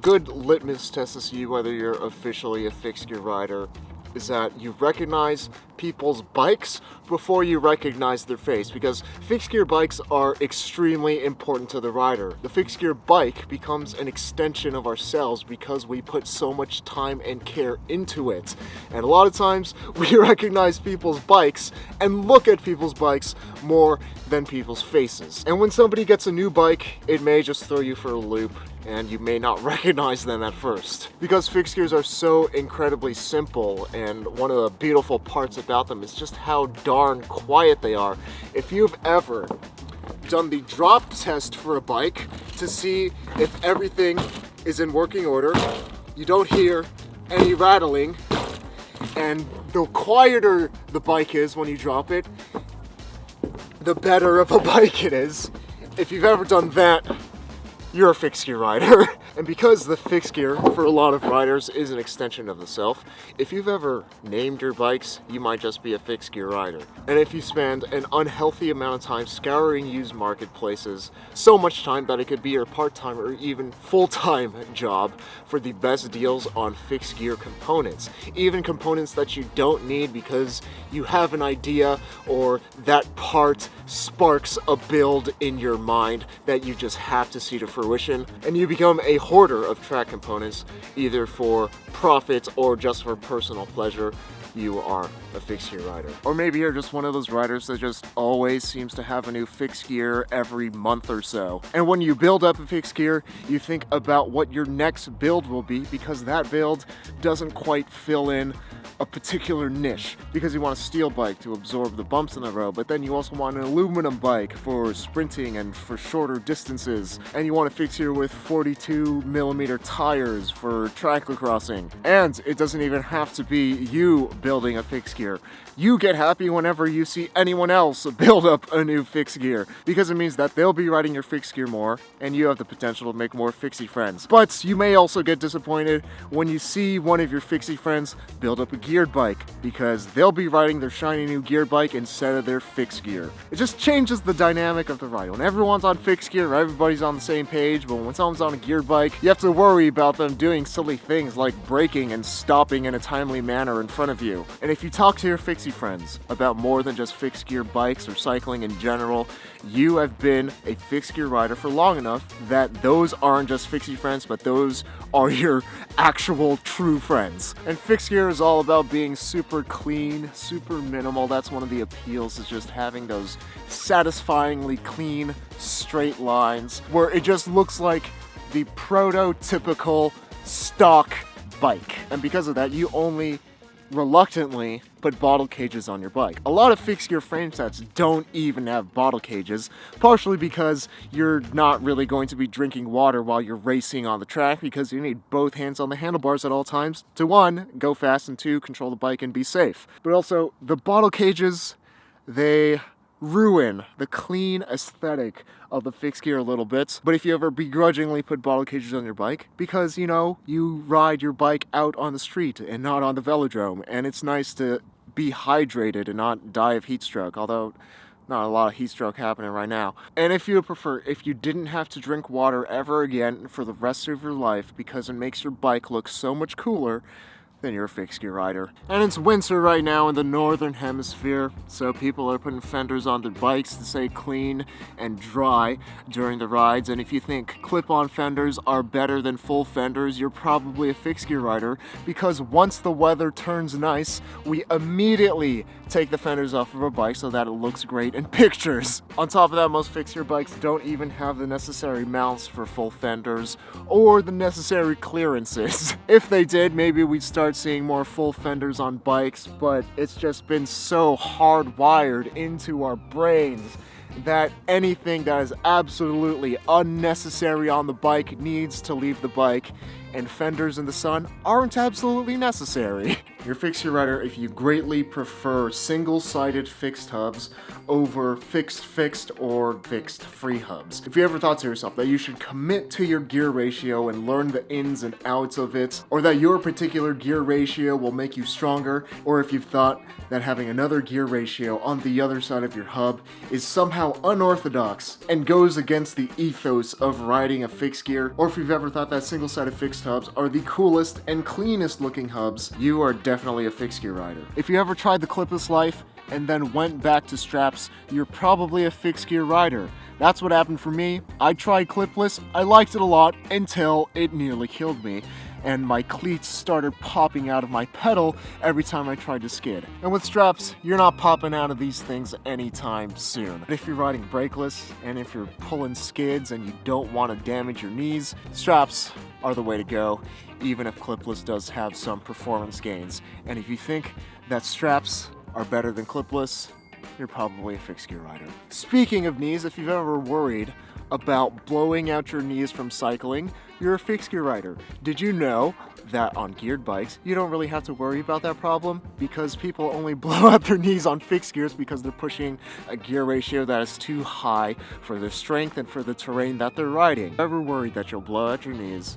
Good litmus test to see whether you're officially a fixed gear rider is that you recognize people's bikes before you recognize their face, because fixed gear bikes are extremely important to the rider. The fixed gear bike becomes an extension of ourselves because we put so much time and care into it. And a lot of times we recognize people's bikes and look at people's bikes more than people's faces. And when somebody gets a new bike, it may just throw you for a loop and you may not recognize them at first. Because fixed gears are so incredibly simple, and one of the beautiful parts about them is just how darn quiet they are. If you've ever done the drop test for a bike to see if everything is in working order, you don't hear any rattling, and the quieter the bike is when you drop it, the better of a bike it is. If you've ever done that, you're a fixed gear rider. And because the fixed gear for a lot of riders is an extension of the self, if you've ever named your bikes, you might just be a fixed gear rider. And if you spend an unhealthy amount of time scouring used marketplaces, so much time that it could be your part-time or even full-time job for the best deals on fixed gear components, even components that you don't need because you have an idea or that part sparks a build in your mind that you just have to see to fruition, and you become a hoarder of track components, either for profit or just for personal pleasure, you are a fixed gear rider. Or maybe you're just one of those riders that just always seems to have a new fixed gear every month or so. And when you build up a fixed gear, you think about what your next build will be, because that build doesn't quite fill in a particular niche, because you want a steel bike to absorb the bumps in the road, but then you also want an aluminum bike for sprinting and for shorter distances, and you want a fixed gear with 42mm tires for track crossing. And it doesn't even have to be you building a fixed gear. You get happy whenever you see anyone else build up a new fixed gear, because it means that they'll be riding your fixed gear more, and you have the potential to make more fixie friends. But you may also get disappointed when you see one of your fixie friends build up a geared bike, because they'll be riding their shiny new geared bike instead of their fixed gear. It just changes the dynamic of the ride. When everyone's on fixed gear, everybody's on the same page, but when someone's on a geared bike, you have to worry about them doing silly things like braking and stopping in a timely manner in front of you. And if you talk to your fixie friends about more than just fixed gear bikes or cycling in general, you have been a fixed gear rider for long enough that those aren't just fixie friends, but those are your actual true friends. And fixed gear is all about being super clean, super minimal. That's one of the appeals, is just having those satisfyingly clean, straight lines where it just looks like the prototypical stock bike. And because of that, you only reluctantly put bottle cages on your bike. A lot of fixed gear frame sets don't even have bottle cages, partially because you're not really going to be drinking water while you're racing on the track, because you need both hands on the handlebars at all times to, one, go fast, and two, control the bike and be safe. But also, the bottle cages, they ruin the clean aesthetic of the fixed gear a little bit. But if you ever begrudgingly put bottle cages on your bike, because, you know, you ride your bike out on the street and not on the velodrome, and it's nice to be hydrated and not die of heat stroke, although not a lot of heat stroke happening right now. And if you prefer, if you didn't have to drink water ever again for the rest of your life because it makes your bike look so much cooler, then you're a fixed gear rider. And it's winter right now in the northern hemisphere, so people are putting fenders on their bikes to stay clean and dry during the rides. And if you think clip-on fenders are better than full fenders, you're probably a fixed gear rider, because once the weather turns nice, we immediately take the fenders off of our bike so that it looks great in pictures. On top of that, most fixed gear bikes don't even have the necessary mounts for full fenders or the necessary clearances. If they did, maybe we'd start seeing more full fenders on bikes, but it's just been so hardwired into our brains that anything that is absolutely unnecessary on the bike needs to leave the bike, and fenders in the sun aren't absolutely necessary. You're a fixed gear rider if you greatly prefer single-sided fixed hubs over fixed or fixed free hubs. If you ever thought to yourself that you should commit to your gear ratio and learn the ins and outs of it, or that your particular gear ratio will make you stronger, or if you've thought that having another gear ratio on the other side of your hub is somehow unorthodox and goes against the ethos of riding a fixed gear, or if you've ever thought that single-sided fixed hubs are the coolest and cleanest looking hubs, you are definitely a fixed gear rider. If you ever tried the clipless life and then went back to straps, you're probably a fixed gear rider. That's what happened for me. I tried clipless, I liked it a lot until it nearly killed me, and my cleats started popping out of my pedal every time I tried to skid. And with straps, you're not popping out of these things anytime soon. But if you're riding brakeless, and if you're pulling skids and you don't want to damage your knees, straps are the way to go, even if clipless does have some performance gains. And if you think that straps are better than clipless, you're probably a fixed gear rider. Speaking of knees, if you've ever worried about blowing out your knees from cycling, you're a fixed gear rider. Did you know that on geared bikes, you don't really have to worry about that problem, because people only blow out their knees on fixed gears because they're pushing a gear ratio that is too high for their strength and for the terrain that they're riding. Ever worried that you'll blow out your knees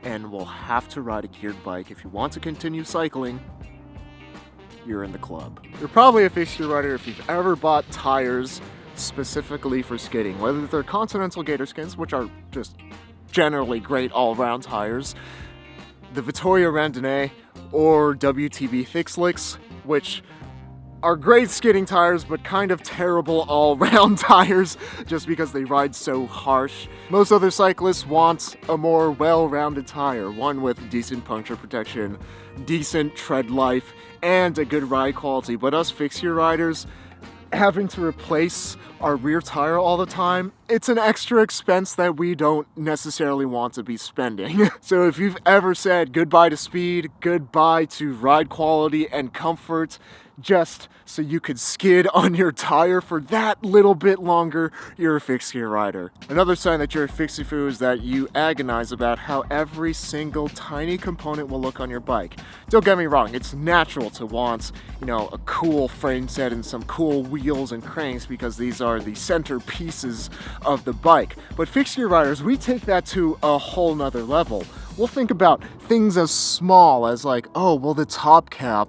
and will have to ride a geared bike if you want to continue cycling, you're in the club. You're probably a fixed gear rider if you've ever bought tires specifically for skidding, whether they're Continental Gator Skins, which are just generally great all-round tires, the Vittoria Randonnée, or WTB Thick Slicks, which are great skidding tires, but kind of terrible all-round tires just because they ride so harsh. Most other cyclists want a more well-rounded tire, one with decent puncture protection, decent tread life, and a good ride quality. But us fixed gear riders, having to replace our rear tire all the time, it's an extra expense that we don't necessarily want to be spending. So if you've ever said goodbye to speed, goodbye to ride quality and comfort, just so you could skid on your tire for that little bit longer, you're a fixed gear rider. Another sign that you're a fixie-foo is that you agonize about how every single tiny component will look on your bike. Don't get me wrong, it's natural to want, a cool frame set and some cool wheels and cranks because these are the center pieces of the bike. But fixed gear riders, we take that to a whole nother level. We'll think about things as small as like, oh, will the top cap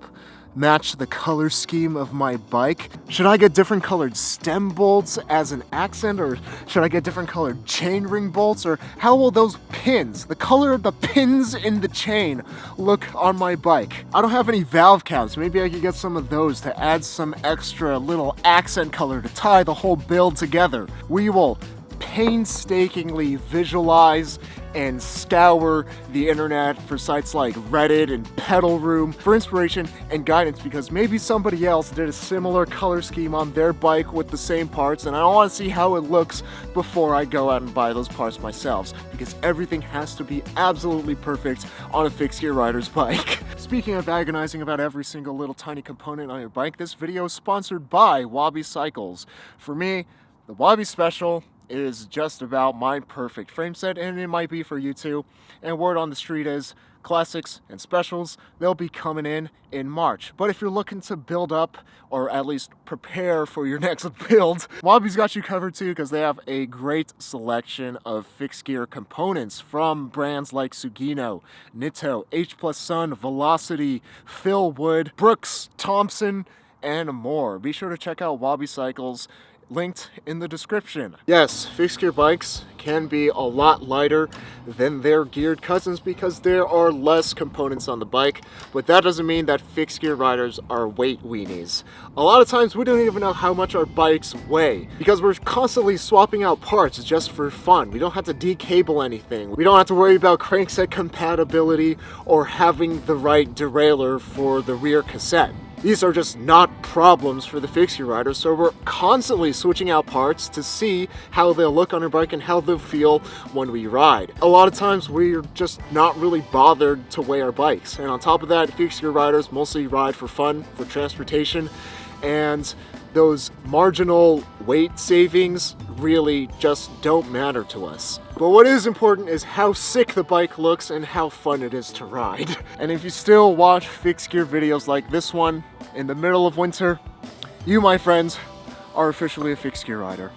match the color scheme of my bike? Should I get different colored stem bolts as an accent, or should I get different colored chain ring bolts, or how will those pins, the color of the pins in the chain, look on my bike? I don't have any valve caps. Maybe I could get some of those to add some extra little accent color to tie the whole build together. We will painstakingly visualize and scour the internet for sites like Reddit and Pedal Room for inspiration and guidance, because maybe somebody else did a similar color scheme on their bike with the same parts, and I want to see how it looks before I go out and buy those parts myself, because everything has to be absolutely perfect on a fixed gear rider's bike. Speaking of agonizing about every single little tiny component on your bike, this video is sponsored by Wabi Cycles. For me, the Wabi Special is just about my perfect frame set, and it might be for you too. And word on the street is classics and specials, they'll be coming in March. But if you're looking to build up, or at least prepare for your next build, Wabi's got you covered too, because they have a great selection of fixed gear components from brands like Sugino, Nitto, H+ Sun, Velocity, Phil Wood, Brooks, Thompson, and more. Be sure to check out Wabi Cycles, linked in the description. Yes, fixed gear bikes can be a lot lighter than their geared cousins because there are less components on the bike, but that doesn't mean that fixed gear riders are weight weenies. A lot of times we don't even know how much our bikes weigh because we're constantly swapping out parts just for fun. We don't have to decable anything. We don't have to worry about crankset compatibility or having the right derailleur for the rear cassette. These are just not problems for the fixed gear riders, so we're constantly switching out parts to see how they'll look on our bike and how they'll feel when we ride. A lot of times we're just not really bothered to weigh our bikes, and on top of that, fixed gear riders mostly ride for fun, for transportation, and those marginal weight savings really just don't matter to us. But what is important is how sick the bike looks and how fun it is to ride. And if you still watch fixed gear videos like this one in the middle of winter, you, my friends, are officially a fixed gear rider.